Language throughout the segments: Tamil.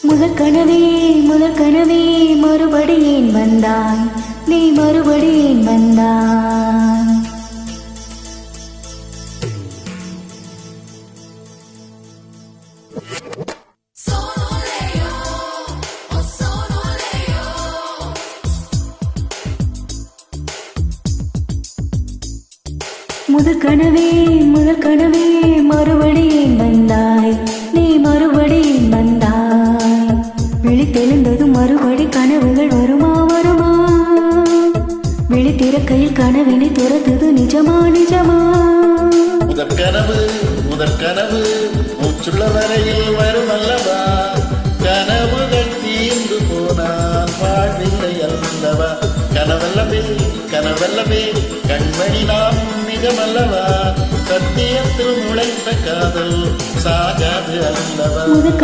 முதல் கனவே மறுபடி ஏன் வந்தாய், நீ மறுபடி ஏன் வந்தாய்? முதல் கனவே மறுபடி ஏன் வந்தாய், நீ மறுபடி ஏன் வந்தாய்? விழித்தெழுந்தது மறுபடி கனவுகள் வருமா வருமா? விழித்திறக்கையில் கனவினை துரத்துது நிஜமா நிஜமா? முதல் கனவு மூச்சுள்ள வரையில் வரும் அல்லவா? கனவுகள் தீர்ந்து போனால் வாழ்வில்லை அல்லவா? கனவல்லவே கண்மணி நாம் நிஜமல்லவா? சத்தியத்தில் முளைத்த காதல் சாகாது அல்லவா? முதல்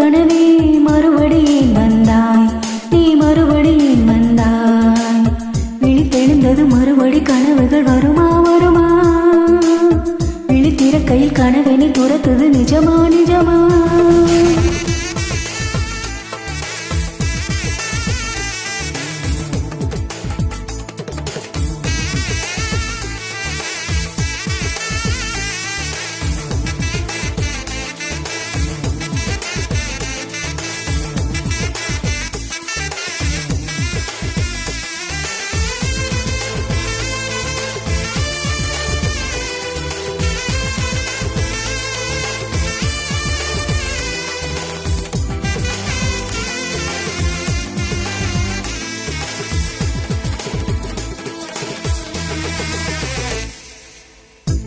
கனவே மறுபடி ஏன் வந்தாய், நீ மறுபடி ஏன் வந்தாய்? விழித்தெழுந்தது மறுபடி கனவுகள் வருமா வருமா? விழித்திறக்கையில் கனவினை துரத்துது நிஜமா நிஜமா?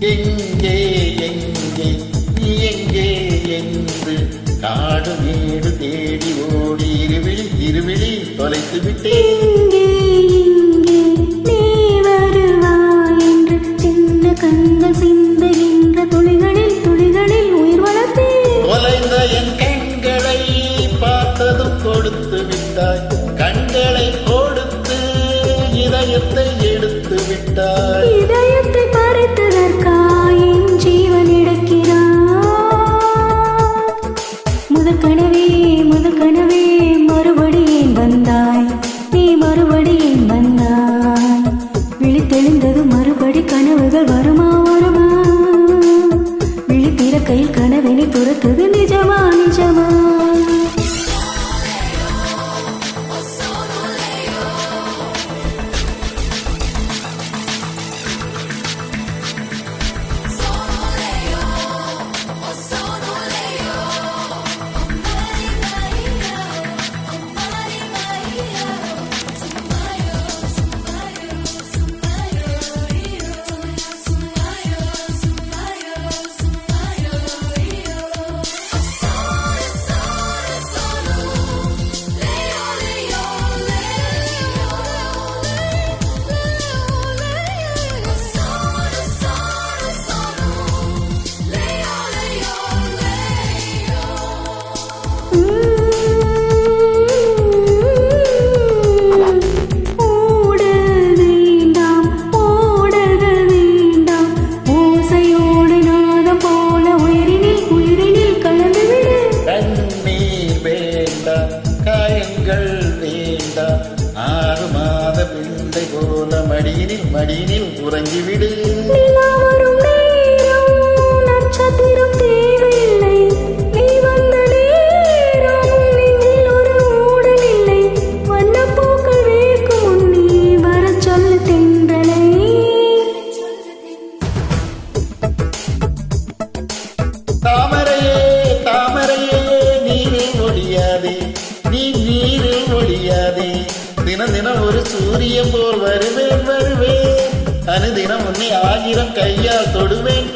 எங்கே நீ எங்கே என்று காடு மேடு தேடி ஓடி இருவிழி தொலைத்து விட்டேன். நீ வருவாய் என்று சின்ன கண்கள் சிந்துகின்ற துளிகளில் உயிர் வளர்த்தேன். தொலைந்த என் கண்களை பார்த்ததும் கொடுத்து விட்டாய், கண்களை கொடுத்து இதயத்தை எடுத்து விட்டாய். இதயத்தை பறித்ததற்காய் என் ஜீவன் எடுக்கிறாய். முதல் கனவே மறுபடி ஏன் வந்தாய், நீ மறுபடி ஏன் வந்தாய்? விழித்தெழுந்தது மறுபடி கனவுகள் வருமா வருமா? விழித்திறக்கையில் கனவினை துரத்துது நிஜமா நிஜமா? காயங்கள் வேண்டாம், 6 மாத பிள்ளை போல மடியினில் உறங்கிவிடு. நட்சத்திரம் தேவையில்லை, நீ வந்த நேரம் நெஞ்சில் ஒரு ஊடல் இல்லை. வண்ணப்பூக்கள் வேர்க்கும் நீ வர சொல்லு தென்றலை. தாமரையே நீரில் ஒழியாதே, தினம் ஒரு சூரியன் போல் வருவேன். அனுதினம் உன்னை 1000 கையால் தொடுவேன்.